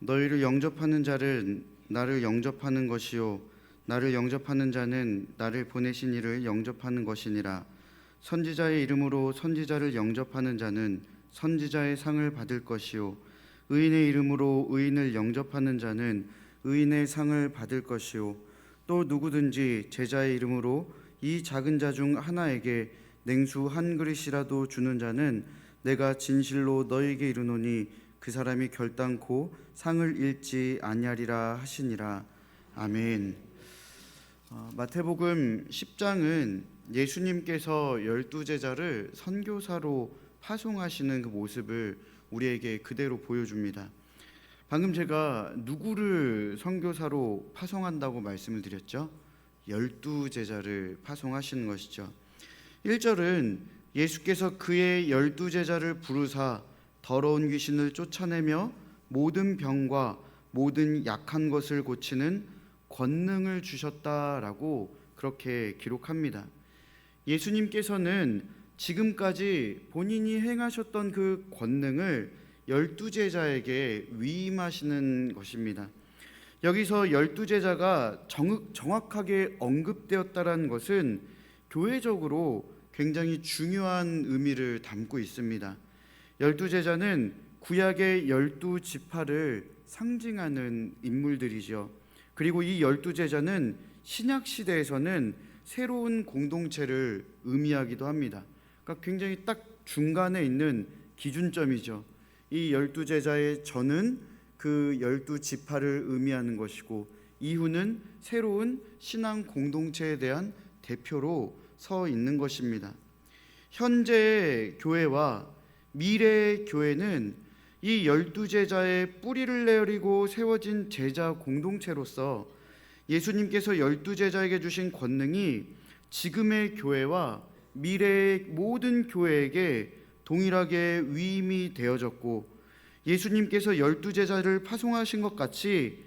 너희를 영접하는 자는 나를 영접하는 것이요 나를 영접하는 자는 나를 보내신 이를 영접하는 것이니라. 선지자의 이름으로 선지자를 영접하는 자는 선지자의 상을 받을 것이요 의인의 이름으로 의인을 영접하는 자는 의인의 상을 받을 것이요 또 누구든지 제자의 이름으로 이 작은 자 중 하나에게 냉수 한 그릇이라도 주는 자는 내가 진실로 너희에게 이르노니 그 사람이 결단코 상을 잃지 아니하리라 하시니라. 아멘. 마태복음 10장은 예수님께서 12제자를 선교사로 파송하시는 그 모습을 우리에게 그대로 보여줍니다. 방금 제가 누구를 선교사로 파송한다고 말씀을 드렸죠? 12제자를 파송하시는 것이죠. 1절은 예수께서 그의 12제자를 부르사 더러운 귀신을 쫓아내며 모든 병과 모든 약한 것을 고치는 권능을 주셨다라고 그렇게 기록합니다. 예수님께서는 지금까지 본인이 행하셨던 그 권능을 12제자에게 위임하시는 것입니다. 여기서 12제자가 정확하게 언급되었다는 것은 교회적으로 굉장히 중요한 의미를 담고 있습니다. 12제자는 구약의 12지파를 상징하는 인물들이죠. 그리고 이 12제자는 신약 시대에서는 새로운 공동체를 의미하기도 합니다. 그러니까 굉장히 딱 중간에 있는 기준점이죠. 이 12제자의 전은 그 12지파를 의미하는 것이고 이후는 새로운 신앙 공동체에 대한 대표로 서 있는 것입니다. 현재의 교회와 미래의 교회는 이 12제자의 뿌리를 내리고 세워진 제자 공동체로서 예수님께서 12제자에게 주신 권능이 지금의 교회와 미래의 모든 교회에게 동일하게 위임이 되어졌고 예수님께서 12제자를 파송하신 것 같이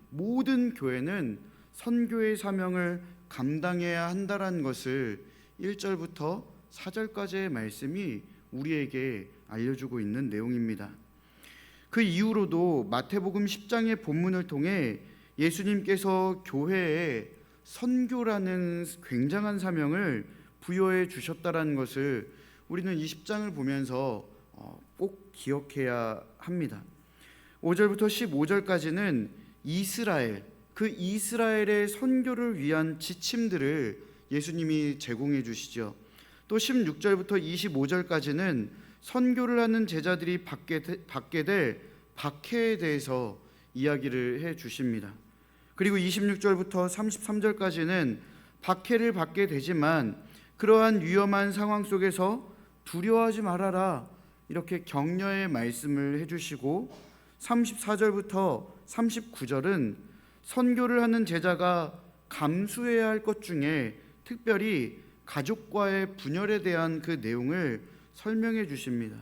모든 교회는 선교의 사명을 감당해야 한다는 것을 1절부터 4절까지의 말씀이 우리에게 알려주고 있는 내용입니다. 그 이후로도 마태복음 10장의 본문을 통해 예수님께서 교회에 선교라는 굉장한 사명을 부여해 주셨다는 것을 우리는 이 10장을 보면서 꼭 기억해야 합니다. 5절부터 15절까지는 그 이스라엘의 선교를 위한 지침들을 예수님이 제공해 주시죠. 또 16절부터 25절까지는 선교를 하는 제자들이 받게 될 박해에 대해서 이야기를 해 주십니다. 그리고 26절부터 33절까지는 박해를 받게 되지만 그러한 위험한 상황 속에서 두려워하지 말아라 이렇게 격려의 말씀을 해주시고 34절부터 39절은 선교를 하는 제자가 감수해야 할 것 중에 특별히 가족과의 분열에 대한 그 내용을 설명해 주십니다.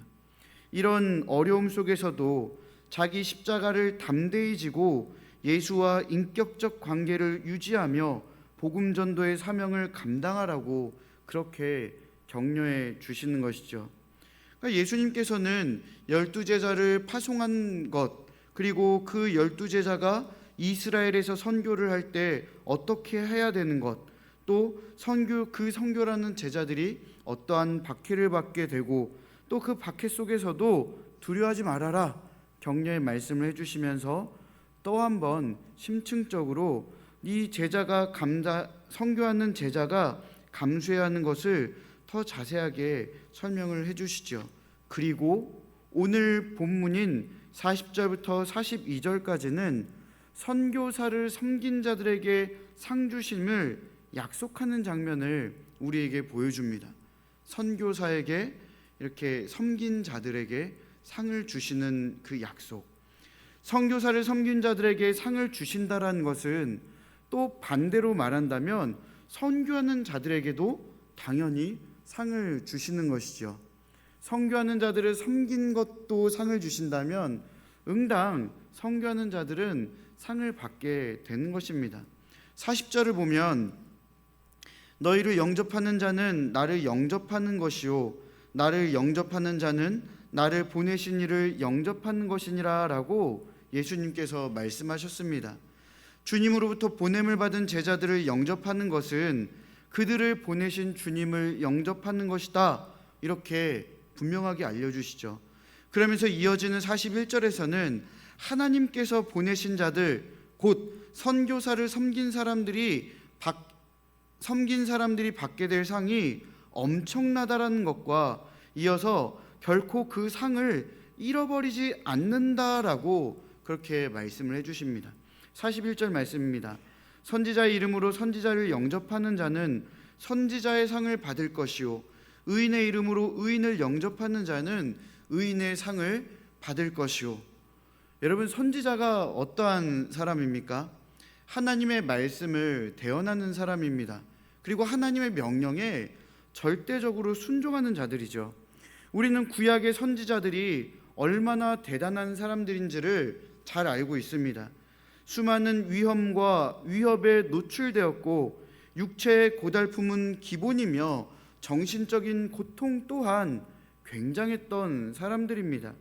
이런 어려움 속에서도 자기 십자가를 담대히 지고 예수와 인격적 관계를 유지하며 복음 전도의 사명을 감당하라고 그렇게 격려해 주시는 것이죠. 그러니까 예수님께서는 12제자를 파송한 것, 그리고 그 12제자가 이스라엘에서 선교를 할 때 어떻게 해야 되는 것, 또 선교라는 제자들이 어떠한 박해를 받게 되고 또 그 박해 속에서도 두려워하지 말아라 격려의 말씀을 해주시면서 또 한 번 심층적으로 이 선교하는 제자가 감수해야 하는 것을 더 자세하게 설명을 해주시죠. 그리고 오늘 본문인 40절부터 42절까지는 선교사를 섬긴 자들에게 상 주심을 약속하는 장면을 우리에게 보여줍니다. 선교사에게 이렇게 섬긴 자들에게 상을 주시는 그 약속. 선교사를 섬긴 자들에게 상을 주신다라는 것은 또 반대로 말한다면 선교하는 자들에게도 당연히 상을 주시는 것이죠. 선교하는 자들을 섬긴 것도 상을 주신다면 응당 선교하는 자들은 상을 받게 되는 것입니다. 40절을 보면 너희를 영접하는 자는 나를 영접하는 것이요 나를 영접하는 자는 나를 보내신 이를 영접하는 것이니라 라고 예수님께서 말씀하셨습니다. 주님으로부터 보냄을 받은 제자들을 영접하는 것은 그들을 보내신 주님을 영접하는 것이다, 이렇게 분명하게 알려주시죠. 그러면서 이어지는 41절에서는 하나님께서 보내신 자들, 곧 선교사를 섬긴 사람들이 받게 될 상이 엄청나다라는 것과 이어서 결코 그 상을 잃어버리지 않는다라고 그렇게 말씀을 해주십니다. 41절 말씀입니다. 선지자의 이름으로 선지자를 영접하는 자는 선지자의 상을 받을 것이요, 의인의 이름으로 의인을 영접하는 자는 의인의 상을 받을 것이요. 여러분, 선지자가 어떠한 사람입니까? 하나님의 말씀을 대언하는 사람입니다. 그리고 하나님의 명령에 절대적으로 순종하는 자들이죠. 우리는 구약의 선지자들이 얼마나 대단한 사람들인지를 잘 알고 있습니다. 수많은 위협에 노출되었고 육체의 고달픔은 기본이며 정신적인 고통 또한 굉장했던 사람들입니다.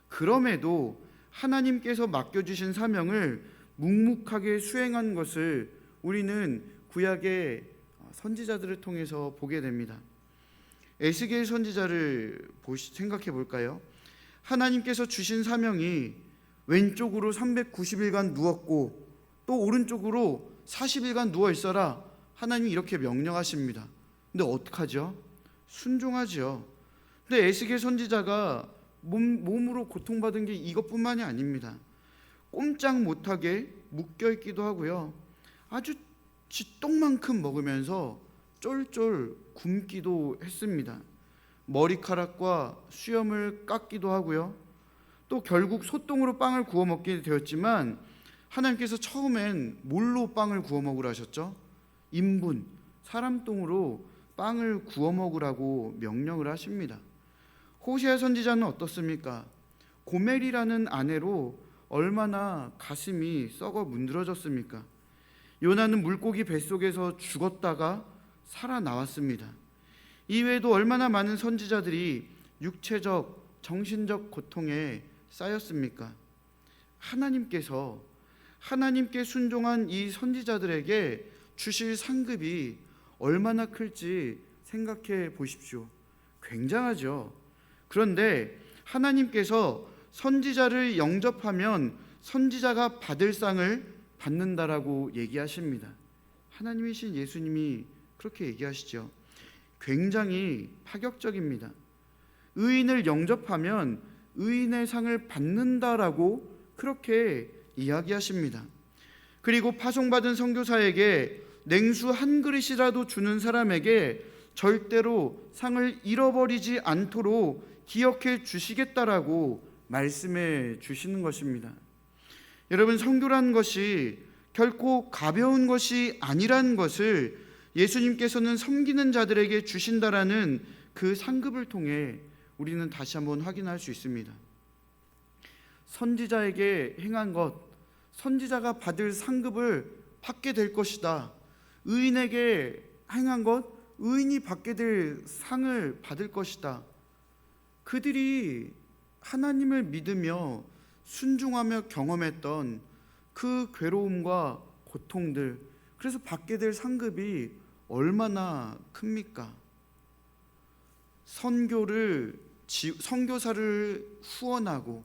그럼에도 하나님께서 맡겨주신 사명을 묵묵하게 수행한 것을 우리는 구약의 선지자들을 통해서 보게 됩니다. 에스겔 선지자를 생각해 볼까요? 하나님께서 주신 사명이 왼쪽으로 390일간 누웠고 또 오른쪽으로 40일간 누워 있어라, 하나님이 이렇게 명령하십니다. 근데 어떡하죠? 순종하죠. 근데 에스겔 선지자가 몸으로 고통받은 게 이것뿐만이 아닙니다. 꼼짝 못하게 묶여있기도 하고요, 아주 쥐똥만큼 먹으면서 쫄쫄 굶기도 했습니다. 머리카락과 수염을 깎기도 하고요, 또 결국 소똥으로 빵을 구워 먹게 되었지만 하나님께서 처음엔 뭘로 빵을 구워 먹으라 하셨죠? 인분, 사람 똥으로 빵을 구워 먹으라고 명령을 하십니다. 호세아 선지자는 어떻습니까? 고멜이라는 아내로 얼마나 가슴이 썩어 문드러졌습니까? 요나는 물고기 뱃속에서 죽었다가 살아나왔습니다. 이외에도 얼마나 많은 선지자들이 육체적, 정신적 고통에 쌓였습니까? 하나님께 순종한 이 선지자들에게 주실 상급이 얼마나 클지 생각해 보십시오. 굉장하죠. 그런데 하나님께서 선지자를 영접하면 선지자가 받을 상을 받는다라고 얘기하십니다. 하나님이신 예수님이 그렇게 얘기하시죠. 굉장히 파격적입니다. 의인을 영접하면 의인의 상을 받는다라고 그렇게 이야기하십니다. 그리고 파송받은 선교사에게 냉수 한 그릇이라도 주는 사람에게 절대로 상을 잃어버리지 않도록 기억해 주시겠다라고 말씀해 주시는 것입니다. 여러분, 선교라는 것이 결코 가벼운 것이 아니라는 것을 예수님께서는 섬기는 자들에게 주신다라는 그 상급을 통해 우리는 다시 한번 확인할 수 있습니다. 선지자에게 행한 것, 선지자가 받을 상급을 받게 될 것이다. 의인에게 행한 것, 의인이 받게 될 상을 받을 것이다. 그들이 하나님을 믿으며 순종하며 경험했던 그 괴로움과 고통들, 그래서 받게 될 상급이 얼마나 큽니까? 선교사를 후원하고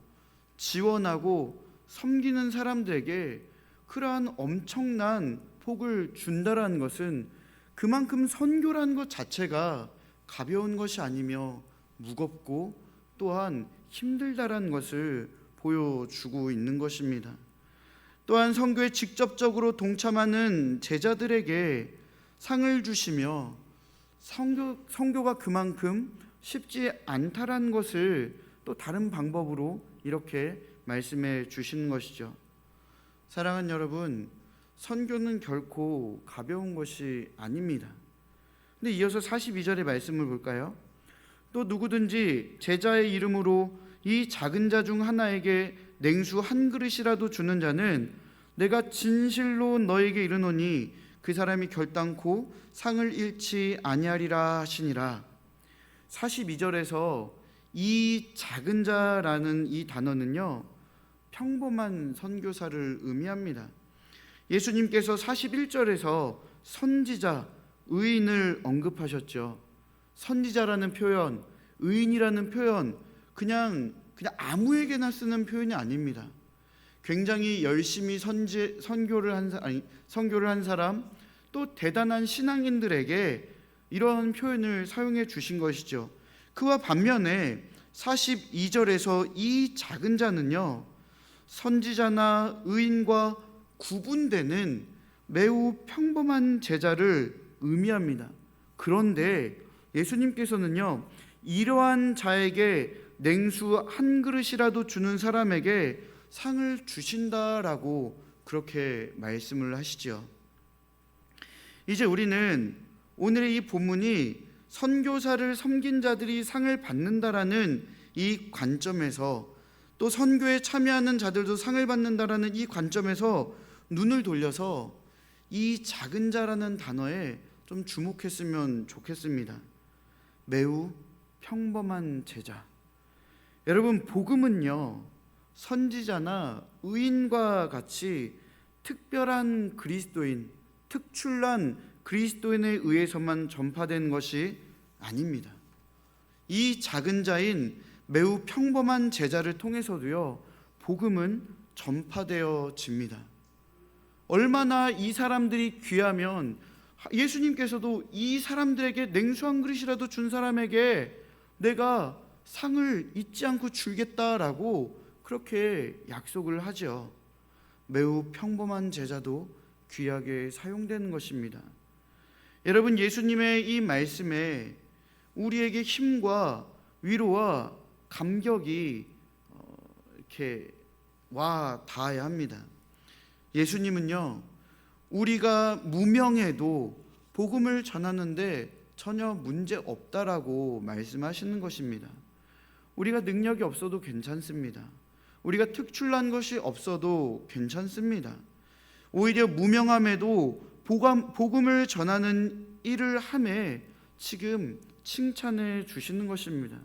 지원하고 섬기는 사람들에게 그러한 엄청난 복을 준다라는 것은 그만큼 선교라는 것 자체가 가벼운 것이 아니며 무겁고 또한 힘들다라는 것을 보여주고 있는 것입니다. 또한 선교에 직접적으로 동참하는 제자들에게 상을 주시며 선교가 그만큼 쉽지 않다라는 것을 또 다른 방법으로 이렇게 말씀해 주시는 것이죠. 사랑하는 여러분, 선교는 결코 가벼운 것이 아닙니다. 근데 이어서 42절의 말씀을 볼까요? 또 누구든지 제자의 이름으로 이 작은 자 중 하나에게 냉수 한 그릇이라도 주는 자는 내가 진실로 너에게 이르노니 그 사람이 결단코 상을 잃지 아니하리라 하시니라. 42절에서 이 작은 자라는 이 단어는요, 평범한 선교사를 의미합니다. 예수님께서 41절에서 선지자, 의인을 언급하셨죠. 선지자라는 표현, 의인이라는 표현, 그냥 아무에게나 쓰는 표현이 아닙니다. 굉장히 열심히 선교를 한 사람, 또 대단한 신앙인들에게 이런 표현을 사용해 주신 것이죠. 그와 반면에 42절에서 이 작은 자는요, 선지자나 의인과 구분되는 매우 평범한 제자를 의미합니다. 그런데 예수님께서는요, 이러한 자에게 냉수 한 그릇이라도 주는 사람에게 상을 주신다라고 그렇게 말씀을 하시죠. 이제 우리는 오늘의 이 본문이 선교사를 섬긴 자들이 상을 받는다라는 이 관점에서, 또 선교에 참여하는 자들도 상을 받는다라는 이 관점에서 눈을 돌려서 이 작은 자라는 단어에 좀 주목했으면 좋겠습니다. 매우 평범한 제자. 여러분, 복음은요, 선지자나 의인과 같이 특별한 그리스도인, 특출난 그리스도인에 의해서만 전파된 것이 아닙니다. 이 작은 자인 매우 평범한 제자를 통해서도요, 복음은 전파되어집니다. 얼마나 이 사람들이 귀하면 예수님께서도 이 사람들에게 냉수 한 그릇이라도 준 사람에게 내가 상을 잊지 않고 주겠다라고 그렇게 약속을 하죠. 매우 평범한 제자도 귀하게 사용되는 것입니다. 여러분, 예수님의 이 말씀에 우리에게 힘과 위로와 감격이 이렇게 와 닿아야 합니다. 예수님은요, 우리가 무명해도 복음을 전하는데 전혀 문제 없다라고 말씀하시는 것입니다. 우리가 능력이 없어도 괜찮습니다. 우리가 특출난 것이 없어도 괜찮습니다. 오히려 무명함에도 복음을 전하는 일을 함에 지금 칭찬해 주시는 것입니다.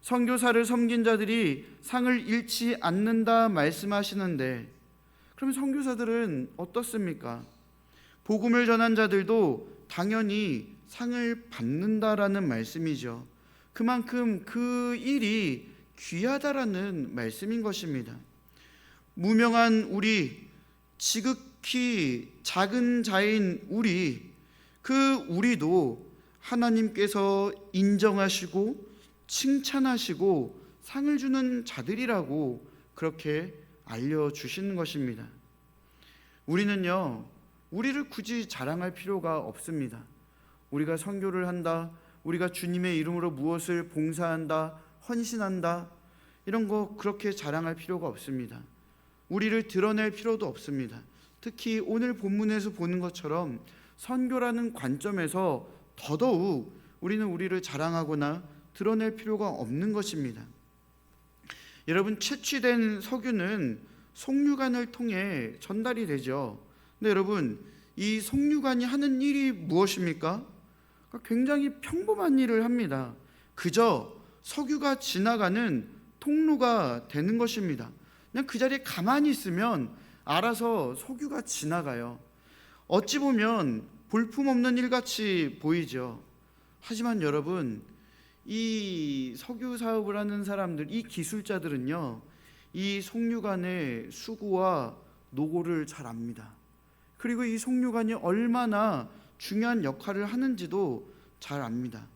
선교사를 섬긴 자들이 상을 잃지 않는다 말씀하시는데, 그럼 선교사들은 어떻습니까? 복음을 전한 자들도 당연히 상을 받는다라는 말씀이죠. 그만큼 그 일이 귀하다라는 말씀인 것입니다. 무명한 우리, 지극히 작은 자인 우리도 하나님께서 인정하시고 칭찬하시고 상을 주는 자들이라고 그렇게 알려주시는 것입니다. 우리는요, 우리를 굳이 자랑할 필요가 없습니다. 우리가 선교를 한다, 우리가 주님의 이름으로 무엇을 봉사한다, 헌신한다, 이런 거 그렇게 자랑할 필요가 없습니다. 우리를 드러낼 필요도 없습니다. 특히 오늘 본문에서 보는 것처럼 선교라는 관점에서 더더욱 우리는 우리를 자랑하거나 드러낼 필요가 없는 것입니다. 여러분, 채취된 석유는 송유관을 통해 전달이 되죠. 근데 여러분, 이 송유관이 하는 일이 무엇입니까? 굉장히 평범한 일을 합니다. 그저 석유가 지나가는 통로가 되는 것입니다. 그냥 그 자리에 가만히 있으면 알아서 석유가 지나가요. 어찌 보면 볼품없는 일같이 보이죠. 하지만 여러분, 이 석유 사업을 하는 사람들, 이 기술자들은요, 이 송유관의 수고와 노고를 잘 압니다. 그리고 이 송유관이 얼마나 중요한 역할을 하는지도 잘 압니다.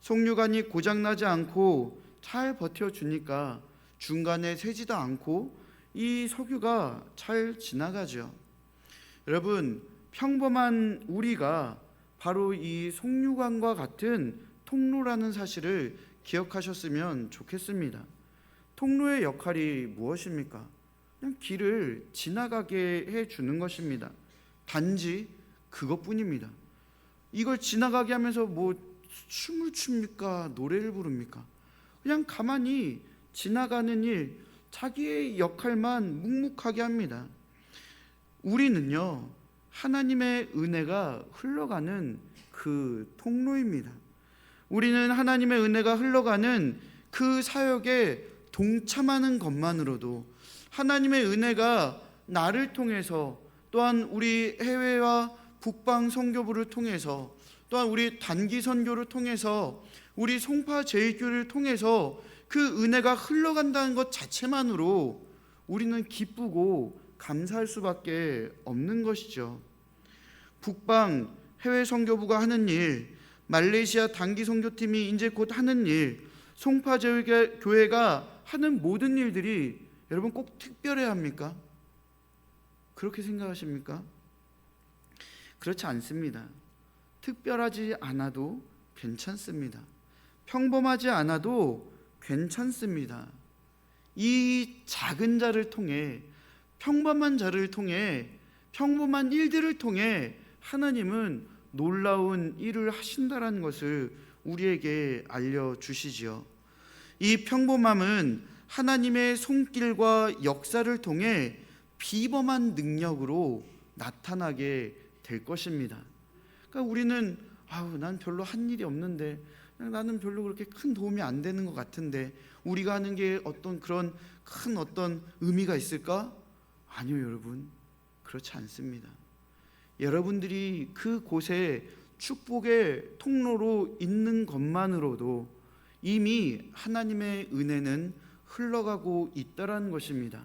송유관이 고장나지 않고 잘 버텨주니까 중간에 새지도 않고 이 석유가 잘 지나가죠. 여러분, 평범한 우리가 바로 이 송유관과 같은 통로라는 사실을 기억하셨으면 좋겠습니다. 통로의 역할이 무엇입니까? 그냥 길을 지나가게 해주는 것입니다. 단지 그것뿐입니다. 이걸 지나가게 하면서 뭐 춤을 춥니까? 노래를 부릅니까? 그냥 가만히 지나가는 일, 자기의 역할만 묵묵하게 합니다. 우리는요, 하나님의 은혜가 흘러가는 그 통로입니다. 우리는 하나님의 은혜가 흘러가는 그 사역에 동참하는 것만으로도 하나님의 은혜가 나를 통해서, 또한 우리 해외와 북방 선교부를 통해서, 또한 우리 단기 선교를 통해서, 우리 송파 제일교회를 통해서 그 은혜가 흘러간다는 것 자체만으로 우리는 기쁘고 감사할 수밖에 없는 것이죠. 북방 해외 선교부가 하는 일, 말레이시아 단기 선교팀이 이제 곧 하는 일, 송파 제일교회가 하는 모든 일들이 여러분 꼭 특별해야 합니까? 그렇게 생각하십니까? 그렇지 않습니다. 특별하지 않아도 괜찮습니다. 평범하지 않아도 괜찮습니다. 이 작은 자를 통해, 평범한 자를 통해, 평범한 일들을 통해 하나님은 놀라운 일을 하신다라는 것을 우리에게 알려주시지요. 이 평범함은 하나님의 손길과 역사를 통해 비범한 능력으로 나타나게 될 것입니다. 그러니까 우리는 난 별로 한 일이 없는데, 나는 별로 그렇게 큰 도움이 안 되는 것 같은데 우리가 하는 게 어떤 그런 큰 어떤 의미가 있을까? 아니요, 여러분, 그렇지 않습니다. 여러분들이 그곳에 축복의 통로로 있는 것만으로도 이미 하나님의 은혜는 흘러가고 있다라는 것입니다.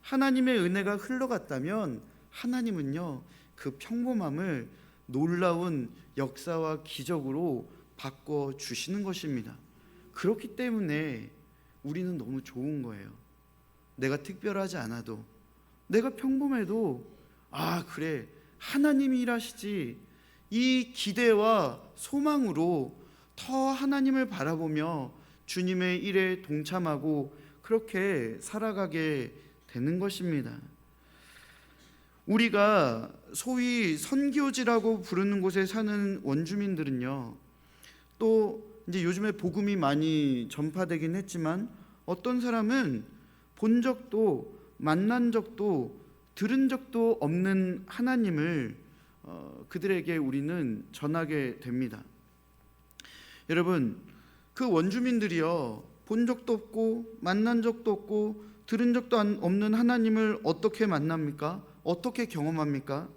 하나님의 은혜가 흘러갔다면 하나님은요, 그 평범함을 놀라운 역사와 기적으로 바꿔주시는 것입니다. 그렇기 때문에 우리는 너무 좋은 거예요. 내가 특별하지 않아도, 내가 평범해도 그래, 하나님이 일하시지, 이 기대와 소망으로 더 하나님을 바라보며 주님의 일에 동참하고 그렇게 살아가게 되는 것입니다. 우리가 소위 선교지라고 부르는 곳에 사는 원주민들은요, 또 이제 요즘에 복음이 많이 전파되긴 했지만 어떤 사람은 본 적도 만난 적도 들은 적도 없는 하나님을 그들에게 우리는 전하게 됩니다. 여러분, 그 원주민들이요, 본 적도 없고 만난 적도 없고 들은 적도 없는 하나님을 어떻게 만납니까? 어떻게 경험합니까?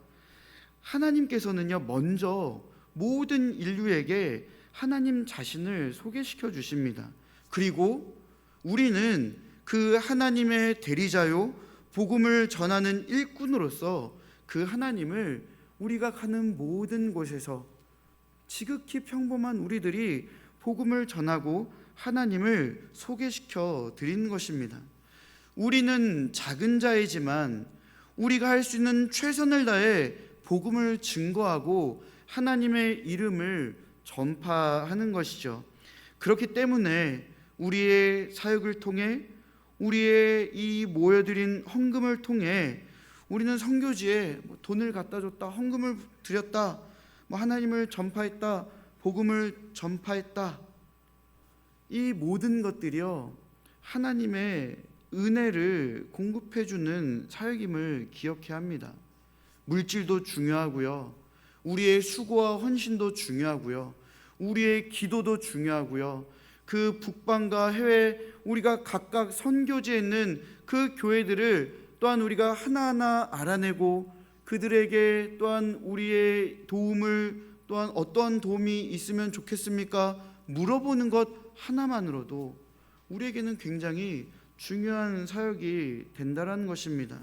하나님께서는요, 먼저 모든 인류에게 하나님 자신을 소개시켜 주십니다. 그리고 우리는 그 하나님의 대리자요, 복음을 전하는 일꾼으로서 그 하나님을 우리가 가는 모든 곳에서 지극히 평범한 우리들이 복음을 전하고 하나님을 소개시켜 드리는 것입니다. 우리는 작은 자이지만 우리가 할 수 있는 최선을 다해 복음을 증거하고 하나님의 이름을 전파하는 것이죠. 그렇기 때문에 우리의 사역을 통해, 우리의 이 모여드린 헌금을 통해 우리는 선교지에 돈을 갖다 줬다, 헌금을 드렸다, 하나님을 전파했다, 복음을 전파했다, 이 모든 것들이요, 하나님의 은혜를 공급해주는 사역임을 기억해야 합니다. 물질도 중요하고요, 우리의 수고와 헌신도 중요하고요, 우리의 기도도 중요하고요, 그 북방과 해외 우리가 각각 선교지에 있는 그 교회들을 또한 우리가 하나하나 알아내고 그들에게 또한 우리의 도움을, 또한 어떠한 도움이 있으면 좋겠습니까? 물어보는 것 하나만으로도 우리에게는 굉장히 중요한 사역이 된다는 것입니다.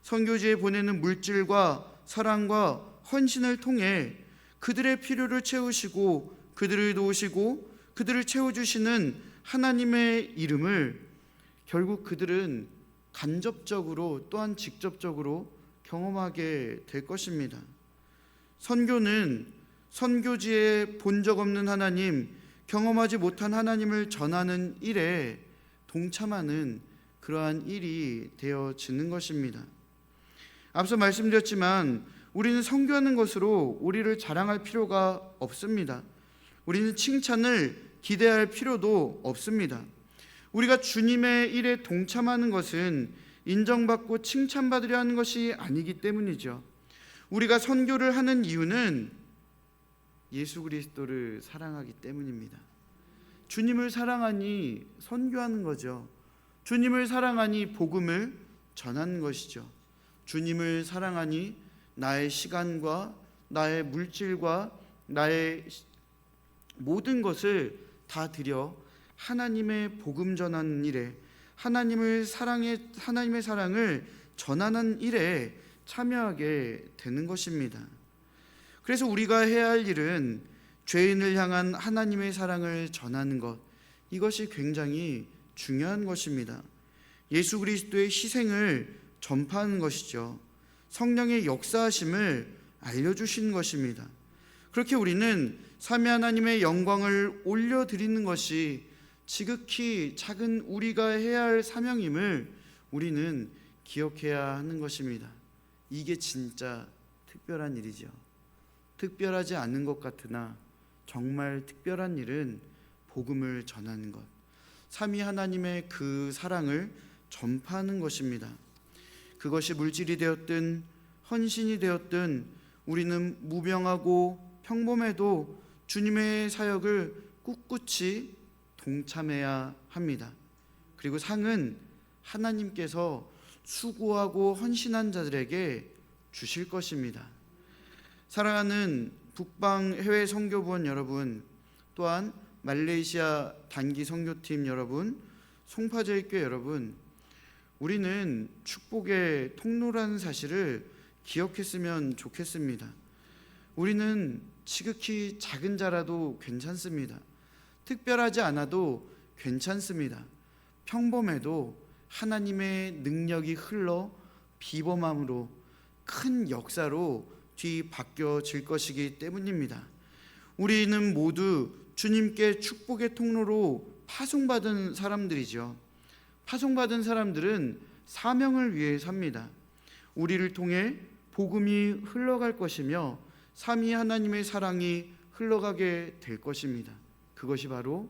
선교지에 보내는 물질과 사랑과 헌신을 통해 그들의 필요를 채우시고 그들을 도우시고 그들을 채워주시는 하나님의 이름을 결국 그들은 간접적으로 또한 직접적으로 경험하게 될 것입니다. 선교는 선교지에 본 적 없는 하나님, 경험하지 못한 하나님을 전하는 일에 동참하는 그러한 일이 되어지는 것입니다. 앞서 말씀드렸지만 우리는 선교하는 것으로 우리를 자랑할 필요가 없습니다. 우리는 칭찬을 기대할 필요도 없습니다. 우리가 주님의 일에 동참하는 것은 인정받고 칭찬받으려 하는 것이 아니기 때문이죠. 우리가 선교를 하는 이유는 예수 그리스도를 사랑하기 때문입니다. 주님을 사랑하니 선교하는 거죠. 주님을 사랑하니 복음을 전하는 것이죠. 주님을 사랑하니 나의 시간과 나의 물질과 나의 모든 것을 다 들여 하나님의 복음 전하는 일에, 하나님의 사랑을 전하는 일에 참여하게 되는 것입니다. 그래서 우리가 해야 할 일은 죄인을 향한 하나님의 사랑을 전하는 것, 이것이 굉장히 중요한 것입니다. 예수 그리스도의 희생을 전파하는 것이죠. 성령의 역사하심을 알려주시는 것입니다. 그렇게 우리는 삼위 하나님의 영광을 올려드리는 것이 지극히 작은 우리가 해야 할 사명임을 우리는 기억해야 하는 것입니다. 이게 진짜 특별한 일이죠. 특별하지 않은 것 같으나 정말 특별한 일은 복음을 전하는 것, 삼위 하나님의 그 사랑을 전파하는 것입니다. 그것이 물질이 되었든 헌신이 되었든 우리는 무명하고 평범해도 주님의 사역을 꿋꿋이 동참해야 합니다. 그리고 상은 하나님께서 수고하고 헌신한 자들에게 주실 것입니다. 사랑하는 북방 해외 선교부원 여러분, 또한 말레이시아 단기 선교팀 여러분, 송파제일교회 여러분, 우리는 축복의 통로라는 사실을 기억했으면 좋겠습니다. 우리는 지극히 작은 자라도 괜찮습니다. 특별하지 않아도 괜찮습니다. 평범해도 하나님의 능력이 흘러 비범함으로 큰 역사로 뒤바뀌어질 것이기 때문입니다. 우리는 모두 주님께 축복의 통로로 파송받은 사람들이죠. 파송받은 사람들은 사명을 위해 삽니다. 우리를 통해 복음이 흘러갈 것이며 삼위 하나님의 사랑이 흘러가게 될 것입니다. 그것이 바로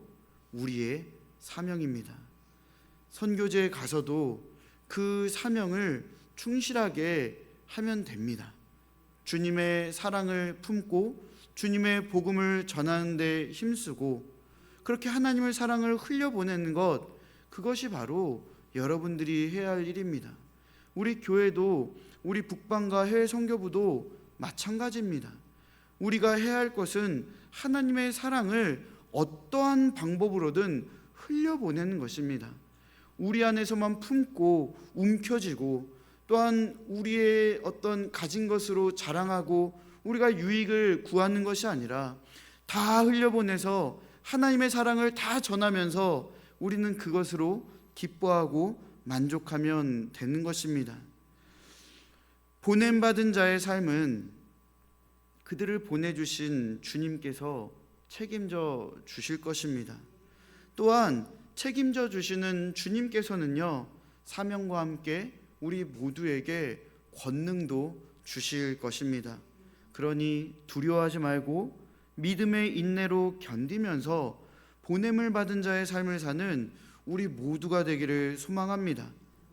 우리의 사명입니다. 선교제에 가서도 그 사명을 충실하게 하면 됩니다. 주님의 사랑을 품고 주님의 복음을 전하는 데 힘쓰고 그렇게 하나님의 사랑을 흘려보내는 것, 그것이 바로 여러분들이 해야 할 일입니다. 우리 교회도, 우리 북방과 해외 선교부도 마찬가지입니다. 우리가 해야 할 것은 하나님의 사랑을 어떠한 방법으로든 흘려보내는 것입니다. 우리 안에서만 품고 움켜쥐고 또한 우리의 어떤 가진 것으로 자랑하고 우리가 유익을 구하는 것이 아니라 다 흘려보내서 하나님의 사랑을 다 전하면서 우리는 그것으로 기뻐하고 만족하면 되는 것입니다. 보냄받은 자의 삶은 그들을 보내주신 주님께서 책임져 주실 것입니다. 또한 책임져 주시는 주님께서는요, 사명과 함께 우리 모두에게 권능도 주실 것입니다. 그러니 두려워하지 말고 믿음의 인내로 견디면서 보냄을 받은 자의 삶을 사는 우리 모두가 되기를 소망합니다.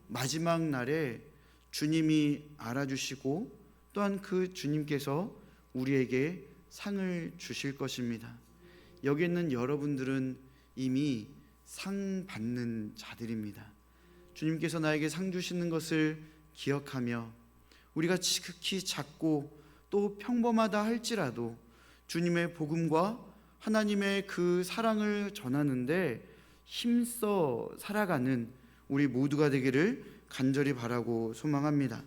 마지막 날에 주님이 알아주시고 또한 그 주님께서 우리에게 상을 주실 것입니다. 여기 있는 여러분들은 이미 상 받는 자들입니다. 주님께서 나에게 상 주시는 것을 기억하며 우리가 지극히 작고 또 평범하다 할지라도 주님의 복음과 하나님의 그 사랑을 전하는데 힘써 살아가는 우리 모두가 되기를 간절히 바라고 소망합니다.